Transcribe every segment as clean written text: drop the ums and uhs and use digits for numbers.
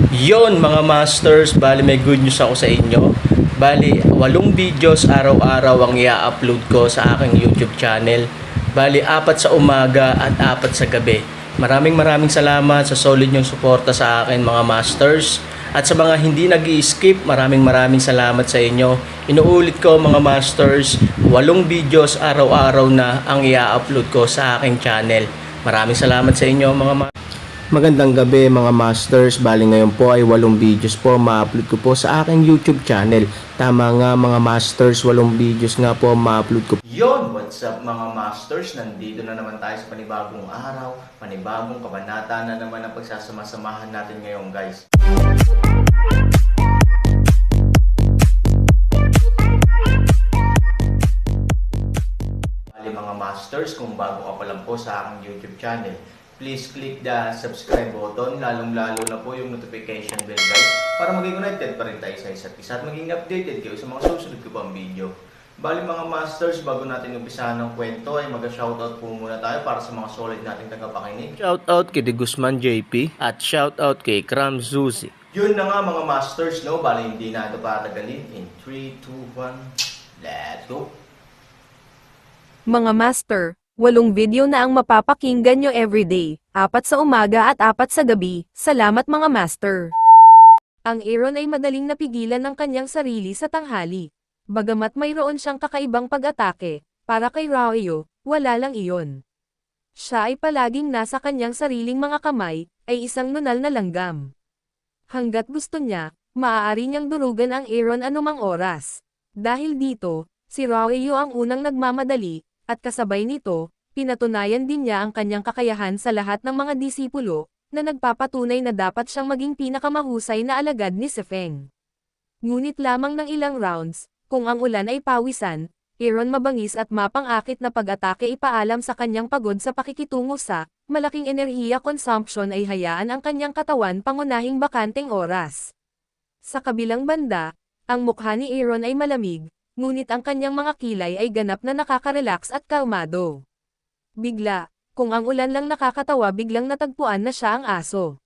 Yon mga masters, bali may good news ako sa inyo. Bali, 8 videos araw-araw ang i-upload ko sa aking YouTube channel. Bali, 4 sa umaga at 4 sa gabi. Maraming salamat sa solid nyong suporta sa akin mga masters. At sa mga hindi nag-i-skip, maraming salamat sa inyo. Inuulit ko mga masters, 8 videos araw-araw na ang i-upload ko sa aking channel. Maraming salamat sa inyo mga masters. Magandang gabi mga masters, bali ngayon po ay 8 videos po ma-upload ko po sa aking YouTube channel. Tama nga mga masters, 8 videos nga po ma-upload ko. Yon, what's up mga masters? Nandito na naman tayo sa panibagong araw, panibagong kabanata na naman ang pagsasama-samahan natin ngayon guys. Bali mga masters, kung bago ka pa lang po sa aking YouTube channel, please click the subscribe button, lalong-lalo na po yung notification bell guys, para maging connected pa rin tayo sa isa't isa at maging updated kayo sa mga susunod ko pang video. Bali mga masters, bago natin umpisahan ng kwento ay mag-shoutout po muna tayo para sa mga solid nating tagapakinig. Shoutout kay De Guzman JP at shoutout kay Kram Zuzi. Yun na nga mga masters, no? Bali hindi na ito patagalin. In 3, 2, 1, let's go! Mga master, 8 video na ang mapapakinggan nyo everyday, 4 sa umaga at 4 sa gabi. Salamat mga master. Ang Aaron ay madaling napigilan ng kanyang sarili sa tanghali. Bagamat mayroon siyang kakaibang pag-atake, para kay Rauyo, wala lang iyon. Siya ay palaging nasa kanyang sariling mga kamay, ay isang nunal na langgam. Hanggat gusto niya, maaari niyang durugan ang Aaron anumang oras. Dahil dito, si Rauyo ang unang nagmamadali, at kasabay nito, pinatunayan din niya ang kanyang kakayahan sa lahat ng mga disipulo, na nagpapatunay na dapat siyang maging pinakamahusay na alagad ni si Feng. Ngunit lamang ng ilang rounds, kung ang ulan ay pawisan, Aaron mabangis at mapang-akit na pag-atake ipaalam sa kanyang pagod sa pakikitungo sa malaking enerhiya consumption ay hayaan ang kanyang katawan pangunahing bakanteng oras. Sa kabilang banda, ang mukha ni Aaron ay malamig, ngunit ang kanyang mga kilay ay ganap na nakaka-relax at kalmado. Bigla, kung ang ulan lang nakakatawa biglang natagpuan na siya ang aso.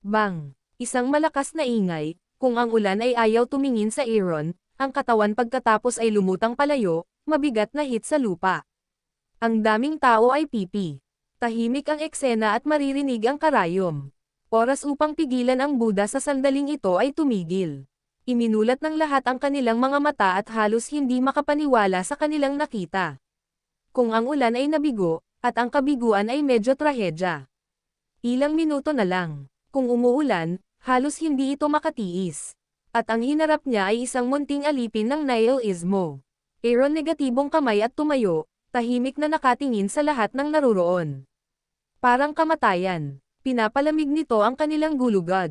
Bang! Isang malakas na ingay, kung ang ulan ay ayaw tumingin sa Aaron, ang katawan pagkatapos ay lumutang palayo, mabigat na hit sa lupa. Ang daming tao ay pipi. Tahimik ang eksena at maririnig ang karayom. Oras upang pigilan ang Buddha sa sandaling ito ay tumigil. Iminulat ng lahat ang kanilang mga mata at halos hindi makapaniwala sa kanilang nakita. Kung ang ulan ay nabigo, at ang kabiguan ay medyo trahedya. Ilang minuto na lang. Kung umuulan, halos hindi ito makatiis. At ang hinarap niya ay isang munting alipin ng nihilismo. Aaron negatibong kamay at tumayo, tahimik na nakatingin sa lahat ng naruroon. Parang kamatayan. Pinapalamig nito ang kanilang gulugad.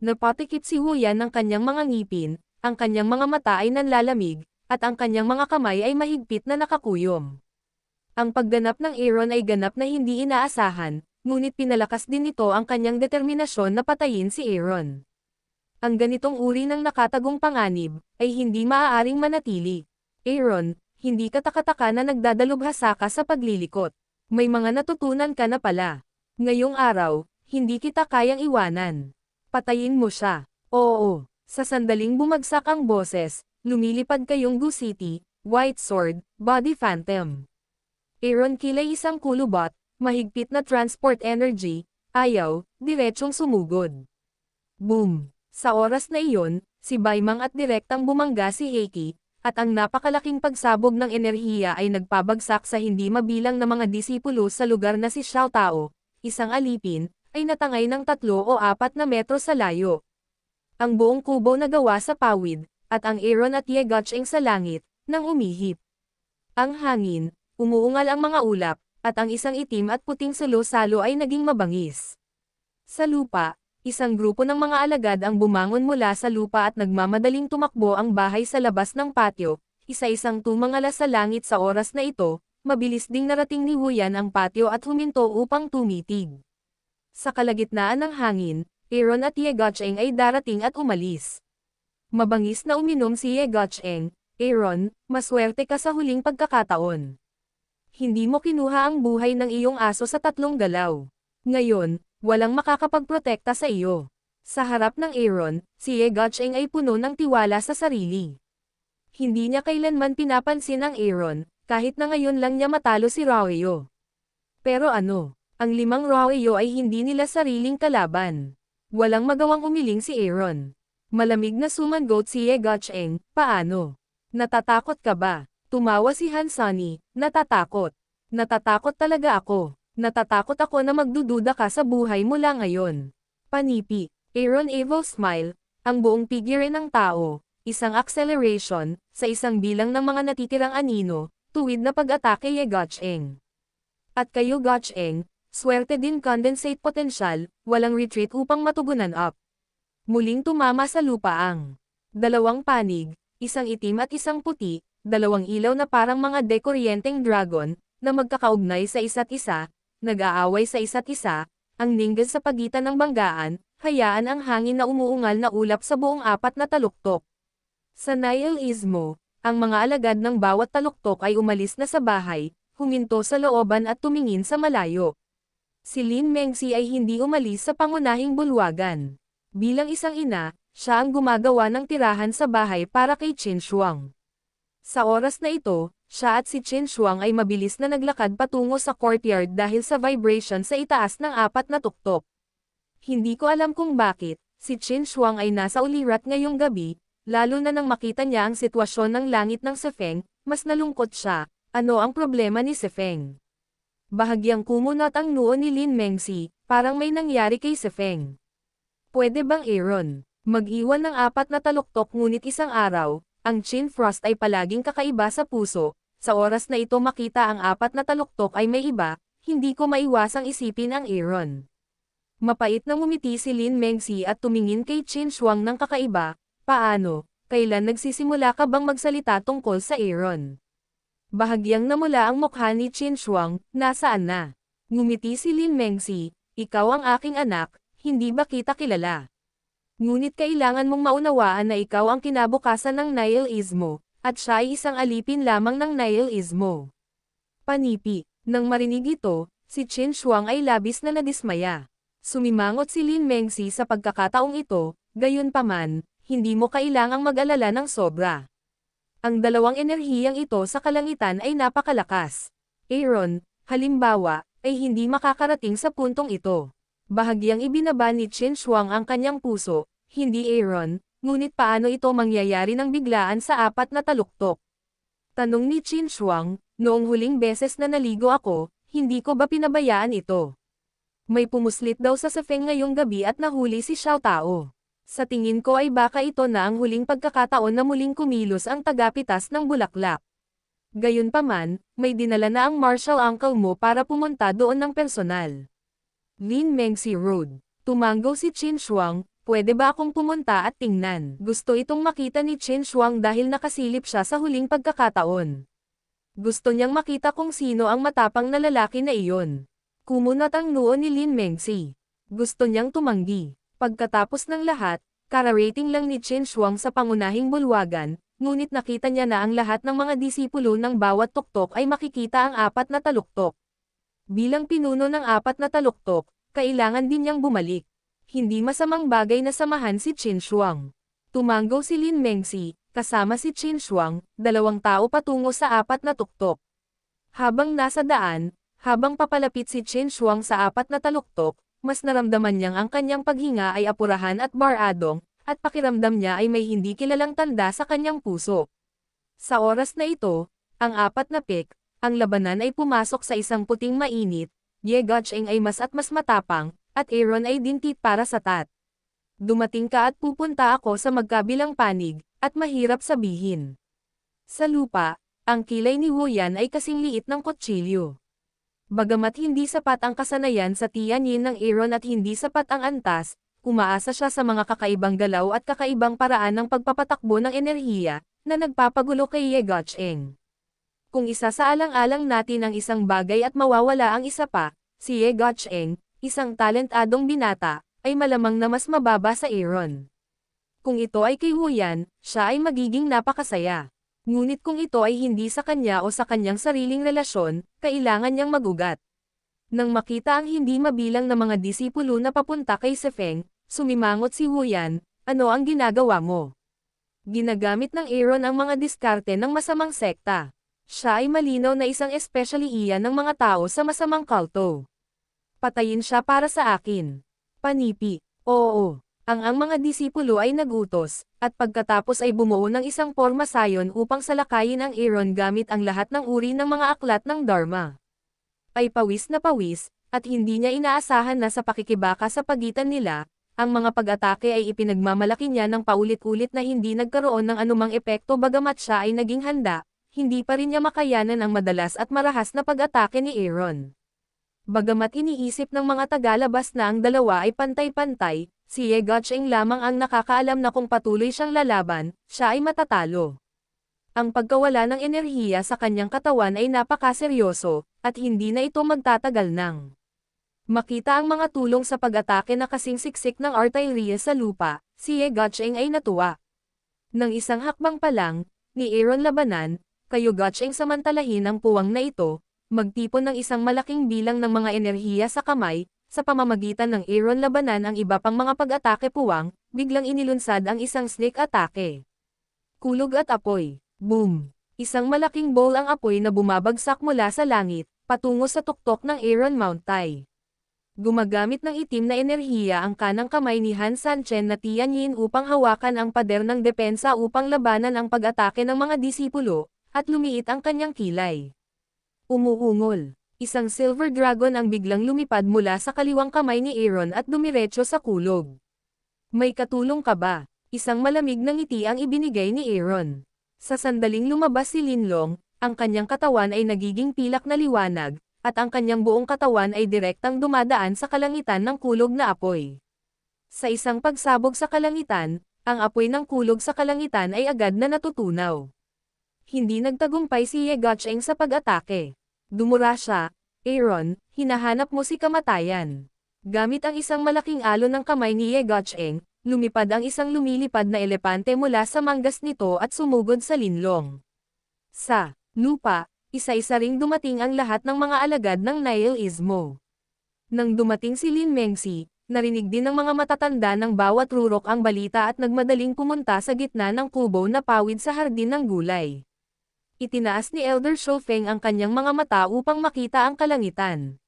Napatikip si Huyan ng kanyang mga ngipin, ang kanyang mga mata ay nanlalamig, at ang kanyang mga kamay ay mahigpit na nakakuyom. Ang pagganap ng Aaron ay ganap na hindi inaasahan, ngunit pinalakas din nito ang kanyang determinasyon na patayin si Aaron. Ang ganitong uri ng nakatagong panganib, ay hindi maaaring manatili. Aaron, hindi ka takataka na nagdadalubhasa ka sa paglilikot. May mga natutunan ka na pala. Ngayong araw, hindi kita kayang iwanan. Patayin mo siya. Oo. Sa sandaling bumagsak ang boses, lumilipad kayong Gu City, White Sword, Body Phantom. Aaron kilay isang kulubot, mahigpit na transport energy, ayaw, diretsyong sumugod. Boom! Sa oras na iyon, si Baimang at direktang bumangga si Heiki, at ang napakalaking pagsabog ng enerhiya ay nagpabagsak sa hindi mabilang na mga disipulo sa lugar na si Xiao Tao, isang alipin, ay natangay ng 3 o 4 na metro sa layo. Ang buong kubo na gawa sa pawid, at ang Aaron at Ye Gotcheng sa langit, nang umihip. Ang hangin, umuungal ang mga ulap, at ang isang itim at puting salo-salo ay naging mabangis. Sa lupa, isang grupo ng mga alagad ang bumangon mula sa lupa at nagmamadaling tumakbo ang bahay sa labas ng patio, isa-isang tumangala sa langit sa oras na ito, mabilis ding narating ni Huyan ang patio at huminto upang tumitig. Sa kalagitnaan ng hangin, Aaron at Ye Gotcheng ay darating at umalis. Mabangis na uminom si Ye Gotcheng. Aaron, maswerte ka sa huling pagkakataon. Hindi mo kinuha ang buhay ng iyong aso sa 3 galaw. Ngayon, walang makakapagprotekta sa iyo. Sa harap ng Aaron, si Ye Gucheng ay puno ng tiwala sa sarili. Hindi niya kailanman pinapansin ang Aaron, kahit na ngayon lang niya matalo si Ruoyo. Pero ano, ang 5 Ruoyo ay hindi nila sariling kalaban. Walang magawang umiling si Aaron. Malamig na sumangot si Ye Gucheng, paano? Natatakot ka ba? Tumawa si Han Sunny, natatakot. Natatakot talaga ako. Natatakot ako na magdududa ka sa buhay mula ngayon. Panipi. Aaron Evil Smile, ang buong figure ng tao, isang acceleration, sa isang bilang ng mga natitirang anino, tuwid na pag-atake Ye Gucheng. At kayo Gucheng, swerte din condensate potential, walang retreat upang matugunan up. Muling tumama sa lupa ang 2 panig, isang itim at isang puti, 2 ilaw na parang mga dekoryenteng dragon, na magkakaugnay sa isa't isa, nag-aaway sa isa't isa, ang ninggad sa pagitan ng banggaan, hayaan ang hangin na umuungal na ulap sa buong 4 na taluktok. Sa Nile Istmo, ang mga alagad ng bawat taluktok ay umalis na sa bahay, huminto sa looban at tumingin sa malayo. Si Lin Mengzi ay hindi umalis sa pangunahing bulwagan. Bilang isang ina, siya ang gumagawa ng tirahan sa bahay para kay Qin Shuang. Sa oras na ito, siya at si Qin Shuang ay mabilis na naglakad patungo sa courtyard dahil sa vibration sa itaas ng 4 na tuktok. Hindi ko alam kung bakit, si Qin Shuang ay nasa ulirat ngayong gabi, lalo na nang makita niya ang sitwasyon ng langit ng Sefeng, mas nalungkot siya. Ano ang problema ni Sefeng? Bahagyang kumunat ang noo ni Lin Mengzi, parang may nangyari kay Sefeng. Pwede bang Aaron, mag-iwan ng 4 na taluktok ngunit isang araw, ang Qin Frost ay palaging kakaiba sa puso, sa oras na ito makita ang 4 na taluktok ay may iba, hindi ko maiwasang isipin ang Aaron. Mapait na ngumiti si Lin Mengzi at tumingin kay Qin Shuang ng kakaiba, paano, kailan nagsisimula ka bang magsalita tungkol sa Aaron? Bahagyang namula ang mukha ni Qin Shuang, nasaan na? Ngumiti si Lin Mengzi, ikaw ang aking anak, hindi ba kita kilala? Ngunit kailangan mong maunawaan na ikaw ang kinabukasan ng Nile Istmo, at siya ay isang alipin lamang ng Nile Istmo. Panipi, nang marinig ito, si Qin Shuang ay labis na nadismaya. Sumimangot si Lin Mengzi sa pagkakataong ito, gayunpaman, hindi mo kailangang mag-alala ng sobra. Ang 2 enerhiyang ito sa kalangitan ay napakalakas. Aaron, halimbawa, ay hindi makakarating sa puntong ito. Bahagyang ibinaba ni Qin Shuang ang kanyang puso, hindi Aaron, ngunit paano ito mangyayari ng biglaan sa 4 na taluktok? Tanong ni Qin Shuang, noong huling beses na naligo ako, hindi ko ba pinabayaan ito? May pumuslit daw sa Sefeng ngayong gabi at nahuli si Xiao Tao. Sa tingin ko ay baka ito na ang huling pagkakataon na muling kumilos ang tagapitas ng bulaklak. Gayunpaman, may dinala na ang martial uncle mo para pumunta doon ng personal. Lin Mengzi Road. Tumango si Qin Shuang, pwede ba akong pumunta at tingnan? Gusto itong makita ni Qin Shuang dahil nakasilip siya sa huling pagkakataon. Gusto niyang makita kung sino ang matapang na lalaki na iyon. Kumunat ang noo ni Lin Mengzi. Gusto niyang tumanggi. Pagkatapos ng lahat, kararating lang ni Qin Shuang sa pangunahing bulwagan, ngunit nakita niya na ang lahat ng mga disipulo ng bawat tuktok ay makikita ang 4 na taluktok. Bilang pinuno ng 4 na taluktok, kailangan din niyang bumalik. Hindi masamang bagay na samahan si Qin Shuang. Tumango si Lin Mengzi, kasama si Qin Shuang, 2 tao patungo sa 4 na tuktok. Habang nasa daan, habang papalapit si Qin Shuang sa 4 na taluktok, mas naramdaman niyang ang kanyang paghinga ay apurahan at baradong, at pakiramdam niya ay may hindi kilalang tanda sa kanyang puso. Sa oras na ito, ang 4 na pick, ang labanan ay pumasok sa isang puting mainit, Ye Gucheng ay mas at mas matapang, at Aaron ay dintit para sa tat. Dumating ka at pupunta ako sa magkabilang panig, at mahirap sabihin. Sa lupa, ang kilay ni Wu Yan ay kasing liit ng kutsilyo. Bagamat hindi sapat ang kasanayan sa tiyanin ng Aaron at hindi sapat ang antas, umaasa siya sa mga kakaibang galaw at kakaibang paraan ng pagpapatakbo ng enerhiya, na nagpapagulo kay Ye Gucheng. Kung isa sa alang-alang natin ang isang bagay at mawawala ang isa pa, si Ye Gucheng, isang talentadong binata, ay malamang na mas mababa sa Aaron. Kung ito ay kay Wu Yan, siya ay magiging napakasaya. Ngunit kung ito ay hindi sa kanya o sa kanyang sariling relasyon, kailangan niyang magugat. Nang makita ang hindi mabilang na mga disipulo na papunta kay Sefeng, Sumimangot si Huyan, ano ang ginagawa mo? Ginagamit ng Aaron ang mga diskarte ng masamang sekta. Siya ay malinaw na isang especially iyan ng mga tao sa masamang kulto. Patayin siya para sa akin. Panipi, oo. Ang mga disipulo ay nagutos, at pagkatapos ay bumuo ng isang pormasayon upang salakayin ang Aaron gamit ang lahat ng uri ng mga aklat ng Dharma. Ay pawis na pawis, at hindi niya inaasahan na sa pakikibaka sa pagitan nila, ang mga pag-atake ay ipinagmamalaki niya ng paulit-ulit na hindi nagkaroon ng anumang epekto bagamat siya ay naging handa, hindi pa rin niya makayanan ang madalas at marahas na pag-atake ni Aaron. Bagamat iniisip ng mga tagalabas na ang dalawa ay pantay-pantay, si Ye Gucheng lamang ang nakakaalam na kung patuloy siyang lalaban, siya ay matatalo. Ang pagkawala ng enerhiya sa kanyang katawan ay napakaseryoso, at hindi na ito magtatagal nang makita ang mga tulong sa pag-atake na kasing siksik ng artillery sa lupa, si Ye Gucheng ay natuwa. Nang isang hakbang pa lang, ni Aaron labanan, kayo Gucheng samantalahin ang puwang na ito, magtipon ng isang malaking bilang ng mga enerhiya sa kamay, sa pamamagitan ng Aaron labanan ang iba pang mga pag-atake puwang, biglang inilunsad ang isang sneak atake. Kulog at apoy. Boom! Isang malaking bowl ang apoy na bumabagsak mula sa langit, patungo sa tuktok ng Aaron Mount Tai. Gumagamit ng itim na enerhiya ang kanang kamay ni Han Sanchen na Tianyin upang hawakan ang pader ng depensa upang labanan ang pag-atake ng mga disipulo, at lumiit ang kanyang kilay. Umuungol. Isang silver dragon ang biglang lumipad mula sa kaliwang kamay ni Aaron at dumiretso sa kulog. May katulong ka ba? Isang malamig na ngiti ang ibinigay ni Aaron. Sa sandaling lumabas si Linlong, ang kanyang katawan ay nagiging pilak na liwanag, at ang kanyang buong katawan ay direktang dumadaan sa kalangitan ng kulog na apoy. Sa isang pagsabog sa kalangitan, ang apoy ng kulog sa kalangitan ay agad na natutunaw. Hindi nagtagumpay si Ye Gucheng sa pag-atake. Dumura siya, Aaron, hinahanap mo si kamatayan. Gamit ang isang malaking alon ng kamay ni Ye Gucheng, lumipad ang isang lumilipad na elepante mula sa manggas nito at sumugod sa Linlong. Sa lupa, isa-isa ring dumating ang lahat ng mga alagad ng Nihilismo. Nang dumating si Lin Mengsi, narinig din ng mga matatanda ng bawat rurok ang balita at nagmadaling pumunta sa gitna ng kubo na pawid sa hardin ng gulay. Itinaas ni Elder Shofeng ang kanyang mga mata upang makita ang kalangitan.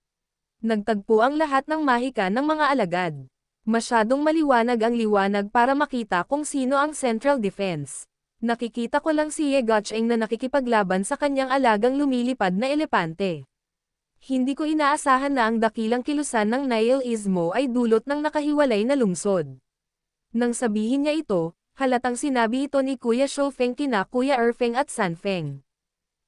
Nagtagpo ang lahat ng mahika ng mga alagad. Masyadong maliwanag ang liwanag para makita kung sino ang Central Defense. Nakikita ko lang si Ye Gucheng na nakikipaglaban sa kanyang alagang lumilipad na elepante. Hindi ko inaasahan na ang dakilang kilusan ng Nihilismo ay dulot ng nakahiwalay na lungsod. Nang sabihin niya ito, halatang sinabi ito ni Kuya Shofeng kina Kuya Erfeng at Sanfeng.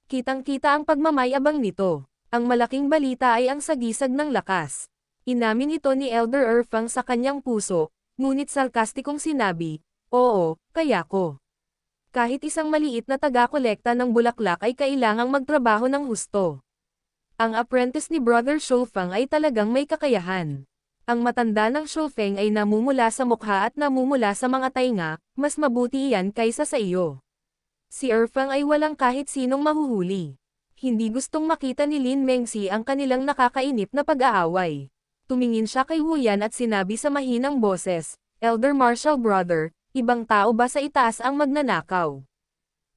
Kitang-kita ang pagmamayabang nito. Ang malaking balita ay ang sagisag ng lakas. Inamin ito ni Elder Erfeng sa kanyang puso, ngunit sarkastikong sinabi, oo, kaya ko. Kahit isang maliit na taga-kolekta ng bulaklak ay kailangang magtrabaho ng husto. Ang apprentice ni Brother Shofeng ay talagang may kakayahan. Ang matanda ng Shofeng ay namumula sa mukha at namumula sa mga tainga, mas mabuti iyan kaysa sa iyo. Si Erfeng ay walang kahit sinong mahuhuli. Hindi gustong makita ni Lin Mengsi ang kanilang nakakainip na pag-aaway. Tumingin siya kay Huyan at sinabi sa mahinang boses, Elder Marshall Brother, ibang tao ba sa itaas ang magnanakaw?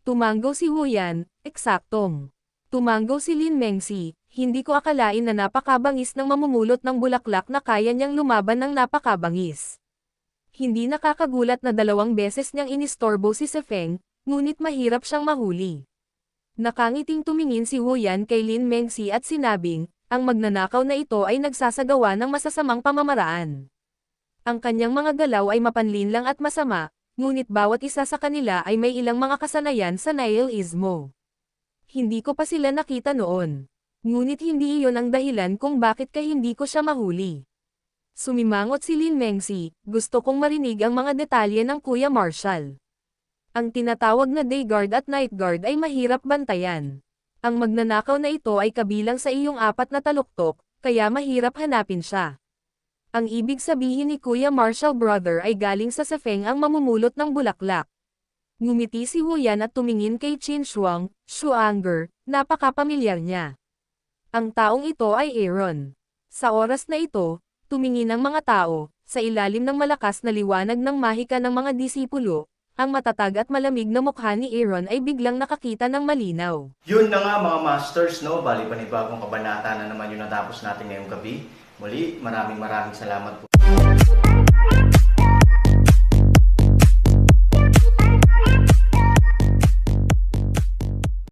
Tumanggaw si Huyan, eksaktong. Tumanggaw si Lin Mengsi, hindi ko akalain na napakabangis ng mamumulot ng bulaklak na kaya niyang lumaban ng napakabangis. Hindi nakakagulat na 2 beses niyang inistorbo si Sefeng, ngunit mahirap siyang mahuli. Nakangiting tumingin si Huyan kay Lin Mengsi at sinabing, ang magnanakaw na ito ay nagsasagawa ng masasamang pamamaraan. Ang kanyang mga galaw ay mapanlinlang at masama, ngunit bawat isa sa kanila ay may ilang mga kasanayan sa Nihilismo. Hindi ko pa sila nakita noon. Ngunit hindi iyon ang dahilan kung bakit hindi ko siya mahuli. Sumimangot si Lin Mengsi, gusto kong marinig ang mga detalye ng Kuya Marshall. Ang tinatawag na Day Guard at Night Guard ay mahirap bantayan. Ang magnanakaw na ito ay kabilang sa iyong 4 na taluktok, kaya mahirap hanapin siya. Ang ibig sabihin ni Kuya Marshall Brother ay galing sa Sefeng ang mamumulot ng bulaklak. Ngumiti si Huyan at tumingin kay Qin Shuang, Shuanger, napakapamilyar niya. Ang taong ito ay Aaron. Sa oras na ito, Tumingin ang mga tao, sa ilalim ng malakas na liwanag ng mahika ng mga disipulo, ang matatag at malamig na mukha ni Aaron ay biglang nakakita ng malinaw. Yun na nga mga masters, no? Bali panibagong kabanata na naman yung natapos natin ngayong gabi. Muli, maraming salamat po